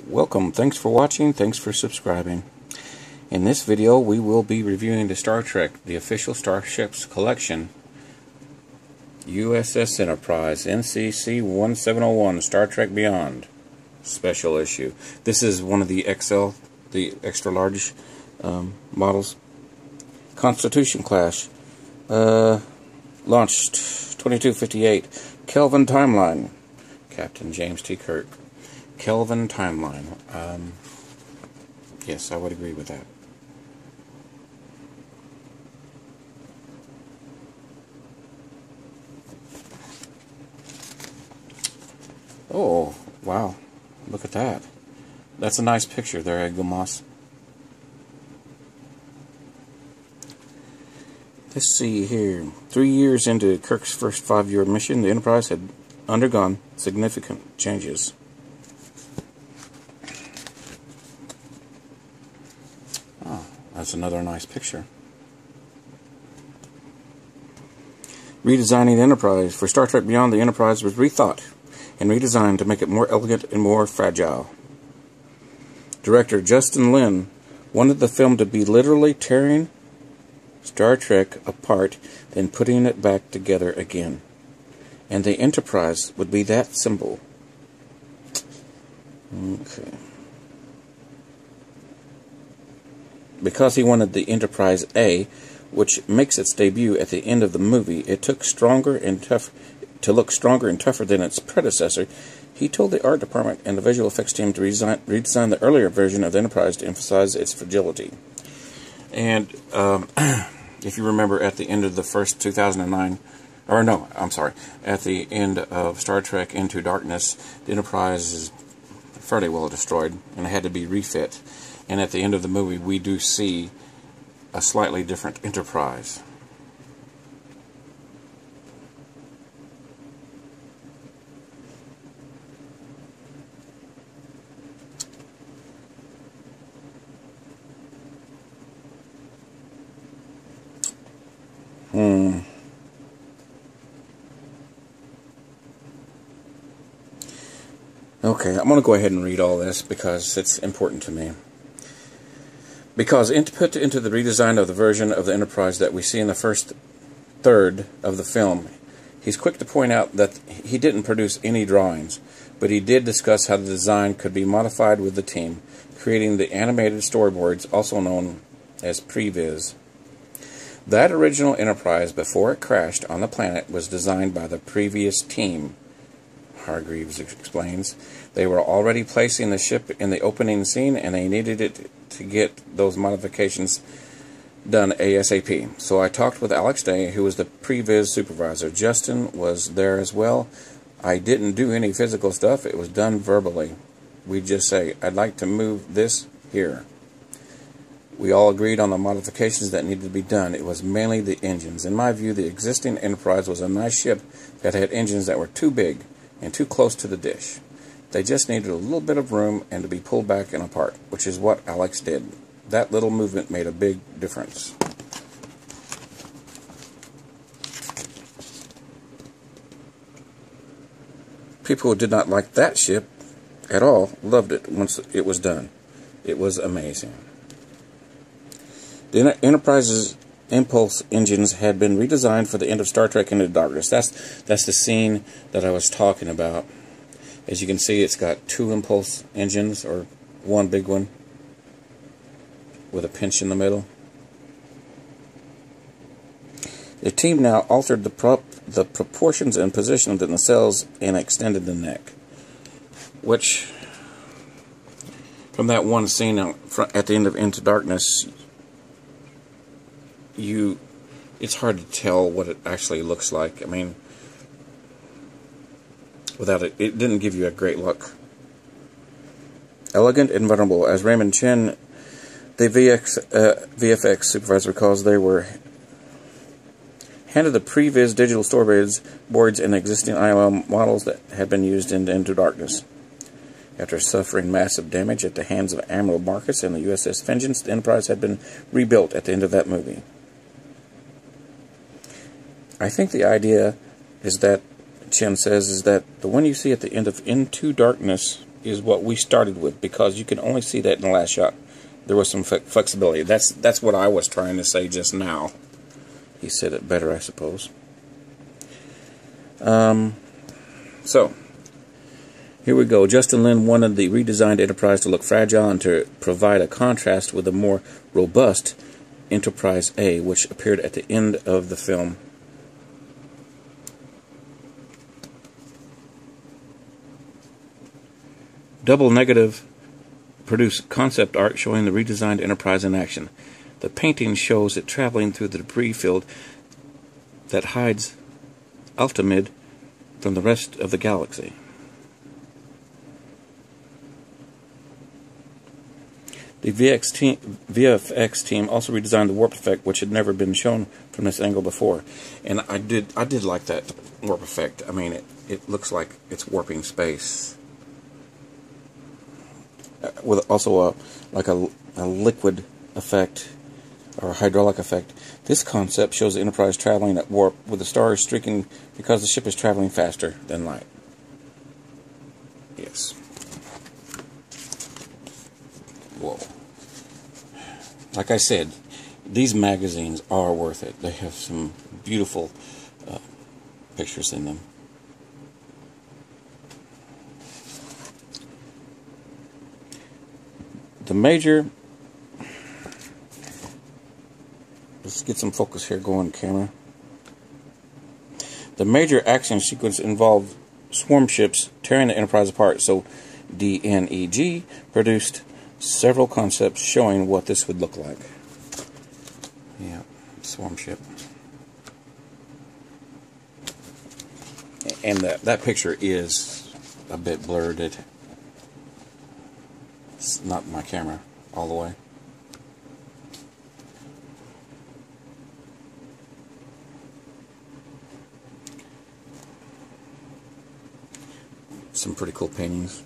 Welcome, thanks for watching, thanks for subscribing. In this video we will be reviewing the Star Trek, the official Starships collection, USS Enterprise, NCC 1701, Star Trek Beyond, special issue. This is one of the XL, the extra large models. Constitution class, launched 2258, Kelvin timeline, Captain James T. Kirk. Kelvin timeline. Yes, I would agree with that. Oh, wow. Look at that. That's a nice picture there, eaglemoss. Let's see here. 3 years into Kirk's first 5-year mission, the Enterprise had undergone significant changes. Oh, that's another nice picture. Redesigning Enterprise. For Star Trek Beyond, the Enterprise was rethought and redesigned to make it more elegant and more fragile. Director Justin Lin wanted the film to be literally tearing Star Trek apart, then putting it back together again. And the Enterprise would be that symbol. Okay. Because he wanted the Enterprise A, which makes its debut at the end of the movie, it took to look stronger and tougher than its predecessor. He told the art department and the visual effects team to redesign the earlier version of the Enterprise to emphasize its fragility. And if you remember, at the end of the first 2009, or no, I'm sorry, at the end of Star Trek Into Darkness, the Enterprise is fairly well destroyed and it had to be refit. And at the end of the movie, we do see a slightly different Enterprise. Okay, I'm going to go ahead and read all this because it's important to me. Because input into the redesign of the version of the Enterprise that we see in the first third of the film, he's quick to point out that he didn't produce any drawings, but he did discuss how the design could be modified with the team, creating the animated storyboards, also known as previs. That original Enterprise, before it crashed on the planet, was designed by the previous team, Hargreaves explains. They were already placing the ship in the opening scene, and they needed it to get those modifications done ASAP. So I talked with Alex Day, who was the previs supervisor. Justin was there as well. I didn't do any physical stuff. It was done verbally. We just say, I'd like to move this here. We all agreed on the modifications that needed to be done. It was mainly the engines. In my view, the existing Enterprise was a nice ship that had engines that were too big and too close to the dish. They just needed a little bit of room and to be pulled back and apart, which is what Alex did. That little movement made a big difference. People who did not like that ship at all loved it once it was done. It was amazing. The Enterprise's impulse engines had been redesigned for the end of Star Trek Into Darkness. That's the scene that I was talking about. As you can see, it's got 2 impulse engines, or one big one with a pinch in the middle. The team now altered the proportions and position of the nacelles and extended the neck, which, from that one scene at the end of Into Darkness, it's hard to tell what it actually looks like. I mean, without it didn't give you a great look. Elegant and vulnerable. As Raymond Chen, the VFX supervisor, recalls, they were handed the previs digital storyboards and existing ILM models that had been used in Into Darkness. After suffering massive damage at the hands of Admiral Marcus and the USS Vengeance, the Enterprise had been rebuilt at the end of that movie. I think the idea is that, Chen says, is that the one you see at the end of Into Darkness is what we started with, because you can only see that in the last shot. There was some flexibility. That's what I was trying to say just now. He said it better, I suppose. So, here we go. Justin Lin wanted the redesigned Enterprise to look fragile and to provide a contrast with a more robust Enterprise A, which appeared at the end of the film. Double Negative produced concept art showing the redesigned Enterprise in action. The painting shows it traveling through the debris field that hides Altamid from the rest of the galaxy. The VFX team also redesigned the warp effect, which had never been shown from this angle before. And I did like that warp effect. I mean, it looks like it's warping space. With also like a liquid effect or a hydraulic effect. This concept shows the Enterprise traveling at warp with the stars streaking because the ship is traveling faster than light. Yes. Whoa. Like I said, these magazines are worth it. They have some beautiful pictures in them. The major... Let's get some focus here going, camera. The major action sequence involved swarm ships tearing the Enterprise apart, so DNEG produced several concepts showing what this would look like. Yeah, swarm ship. And that picture is a bit blurred. It's not my camera all the way. Some pretty cool paintings.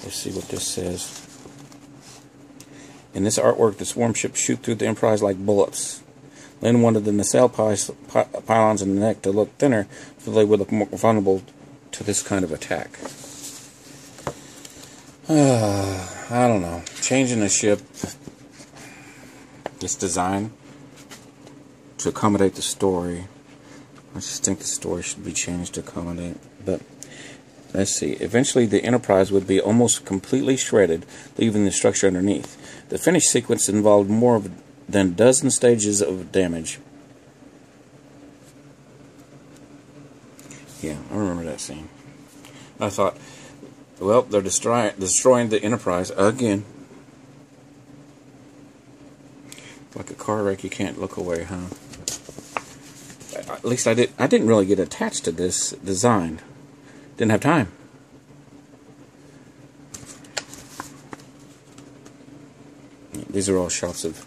Let's see what this says. In this artwork, the swarm ships shoot through the Enterprise like bullets. Lynn wanted the nacelle pylons in the neck to look thinner so they would look more vulnerable to this kind of attack. I don't know. Changing the ship, its design, to accommodate the story. I just think the story should be changed to accommodate. But let's see. Eventually, the Enterprise would be almost completely shredded, leaving the structure underneath. The finished sequence involved more than a dozen stages of damage. Yeah, I remember that scene. I thought, well, they're destroying the Enterprise again. Like a car wreck, you can't look away, huh? At least I didn't really get attached to this design. Didn't have time. These are all shots of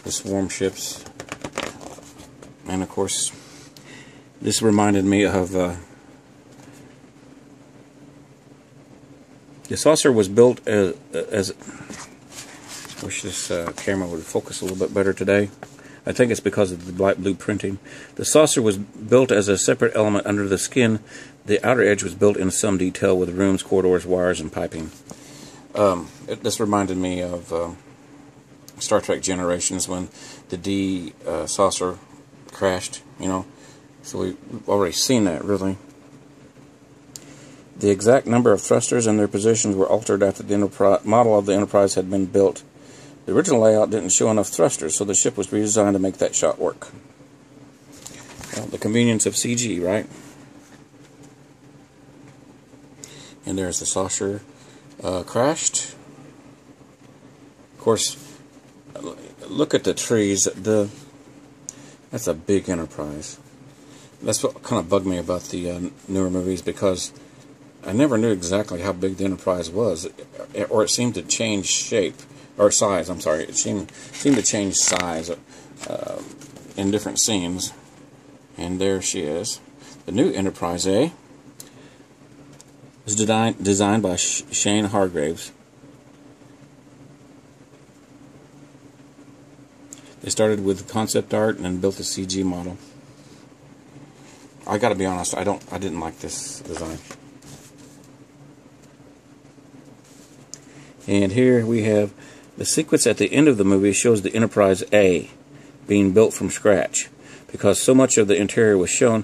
the swarm ships. And of course, this reminded me of the saucer was built as I wish this camera would focus a little bit better today. I think it's because of the black blue printing. The saucer was built as a separate element under the skin. The outer edge was built in some detail with rooms, corridors, wires, and piping. This reminded me of Star Trek Generations when the D saucer crashed, you know. So we've already seen that, really. The exact number of thrusters and their positions were altered after the model of the Enterprise had been built. The original layout didn't show enough thrusters, so the ship was redesigned to make that shot work. Well, the convenience of CG, right? And there's the saucer crashed. Of course, look at the trees. That's a big Enterprise. That's what kind of bugged me about the newer movies, because I never knew exactly how big the Enterprise was, or it seemed to change shape. Or size, I'm sorry. It seemed to change size in different scenes. And there she is. The new Enterprise A was designed by Shane Hargraves. They started with concept art and then built a CG model. I gotta be honest, I didn't like this design. And here we have the sequence at the end of the movie shows the Enterprise A being built from scratch. Because so much of the interior was shown,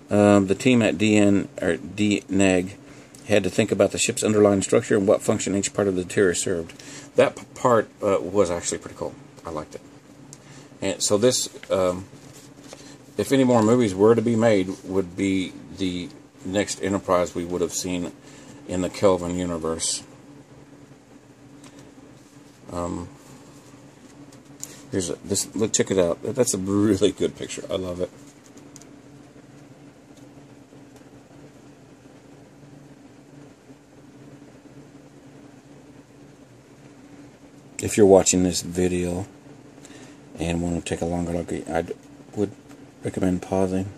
the team at DNEG had to think about the ship's underlying structure and what function each part of the interior served. That part was actually pretty cool. I liked it. And so this, if any more movies were to be made, would be the next Enterprise we would have seen in the Kelvin universe. Here's this. Look, check it out. That's a really good picture. I love it. If you're watching this video and want to take a longer look, I would recommend pausing.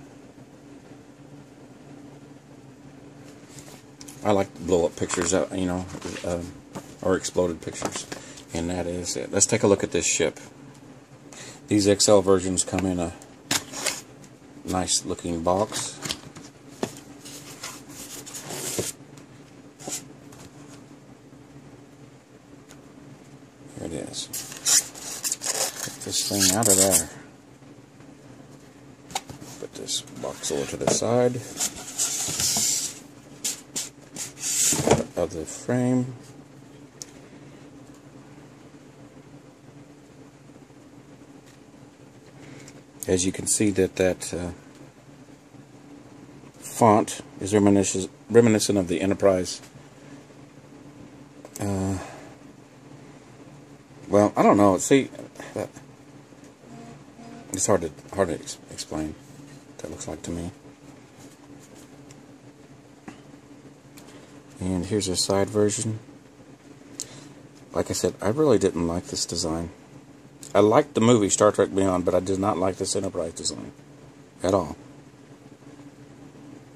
I like blow-up pictures, you know, or exploded pictures, and that is it. Let's take a look at this ship. These XL versions come in a nice looking box. Here it is. Get this thing out of there. Put this box over to the side of the frame. As you can see that font is reminiscent of the Enterprise. Well, I don't know. See, it's hard to explain what that looks like to me. And here's a side version. Like I said, I really didn't like this design. I liked the movie Star Trek Beyond, but I did not like this Enterprise design at all.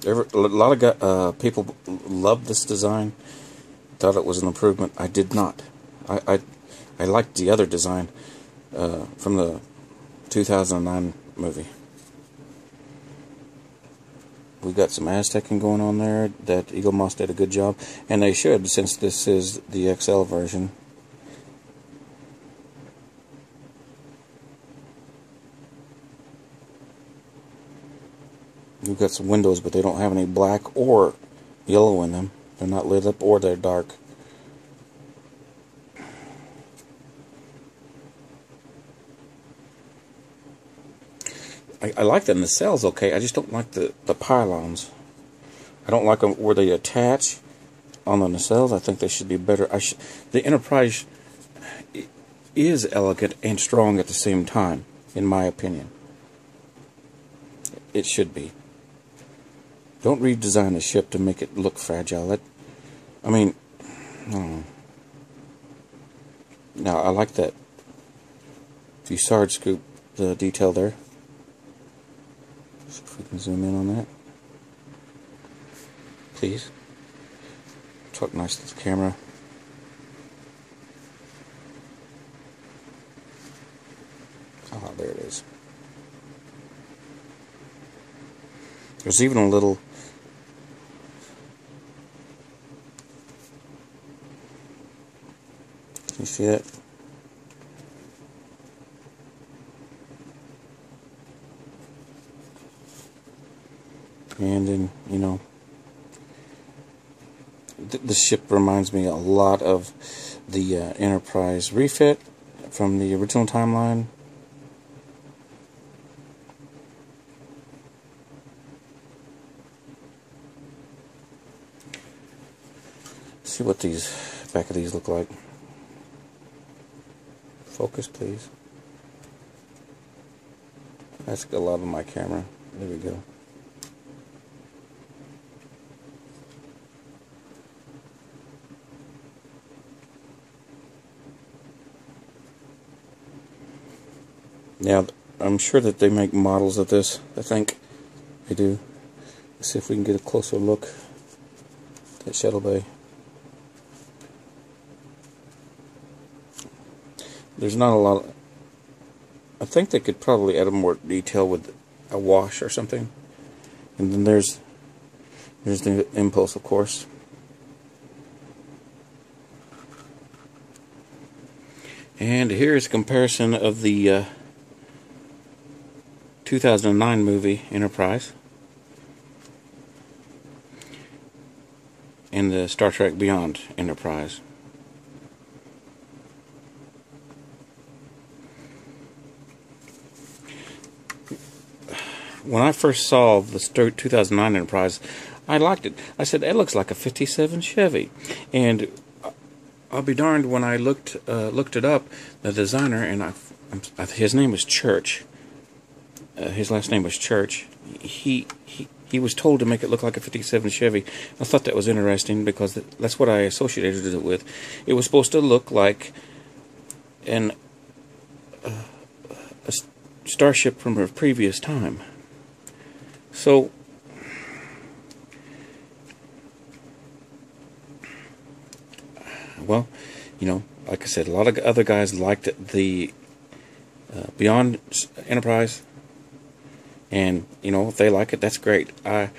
A lot of people loved this design, thought it was an improvement. I did not. I liked the other design from the 2009 movie. We got some Aztecing going on there that eaglemoss did a good job, and they should, since this is the XL version. We've got some windows, but they don't have any black or yellow in them. They're not lit up or they're dark. I like the nacelles, okay. I just don't like the pylons. I don't like them where they attach on the nacelles. I think they should be better. The Enterprise is elegant and strong at the same time, in my opinion. It should be. Don't redesign a ship to make it look fragile. I mean, I don't know. Now, I like that Fusard scoop, the detail there. See if we can zoom in on that. Please. Talk nice to the camera. Oh, there it is. There's even a little can you see that? And then, you know, the ship reminds me a lot of the Enterprise refit from the original timeline. See what these back of these look like. Focus, please. That's a lot on my camera. There we go. Now, I'm sure that they make models of this. I think they do. Let's see if we can get a closer look at Shuttle Bay. There's not a lot. I think they could probably add more detail with a wash or something. And then there's the Impulse, of course. And here's a comparison of the 2009 movie Enterprise and the Star Trek Beyond Enterprise. When I first saw the 2009 Enterprise, I liked it. I said, that looks like a 57 Chevy. And I'll be darned, when I looked it up, the designer, and his name was Church. His last name was Church. He was told to make it look like a 57 Chevy. I thought that was interesting because that's what I associated it with. It was supposed to look like a starship from a previous time. So, well, you know, like I said, a lot of other guys liked the Beyond Enterprise, and you know, if they like it, that's great. I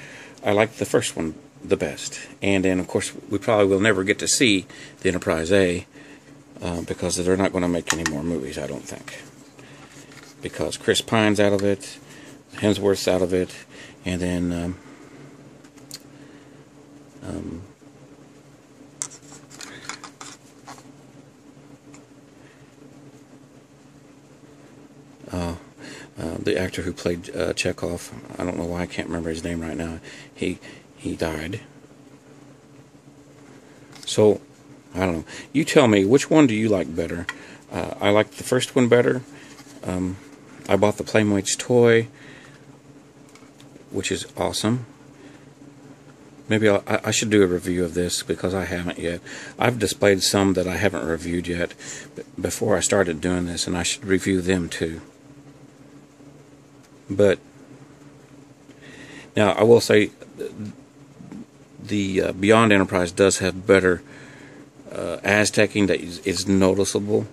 like the first one the best, and then of course we probably will never get to see the Enterprise A because they're not going to make any more movies, I don't think, because Chris Pine's out of it, Hemsworth's out of it, and then the actor who played Chekhov, I don't know why I can't remember his name right now, he died. So, I don't know. You tell me, which one do you like better? I like the first one better. I bought the Playmates toy, which is awesome. Maybe I should do a review of this because I haven't yet. I've displayed some that I haven't reviewed yet before I started doing this, and I should review them too. But now I will say the Beyond Enterprise does have better Aztecing that is noticeable.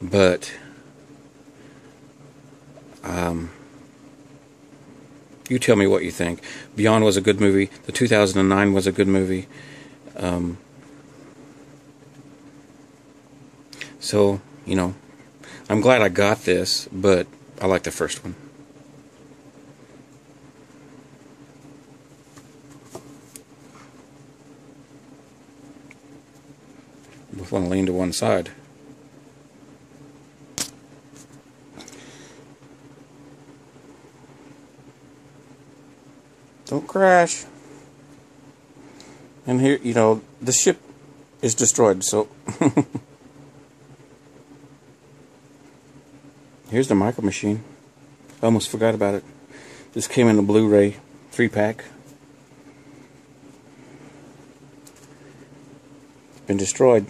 But you tell me what you think. Beyond was a good movie. The 2009 was a good movie. So, you know, I'm glad I got this, but I like the first one. I just want to lean to one side. Don't crash. And here, you know, the ship is destroyed, so here's the Micro Machine. I almost forgot about it. This came in a Blu-ray 3-pack. Been destroyed.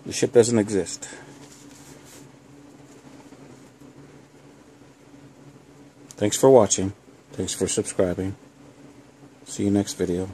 The ship doesn't exist. Thanks for watching. Thanks for subscribing. See you next video.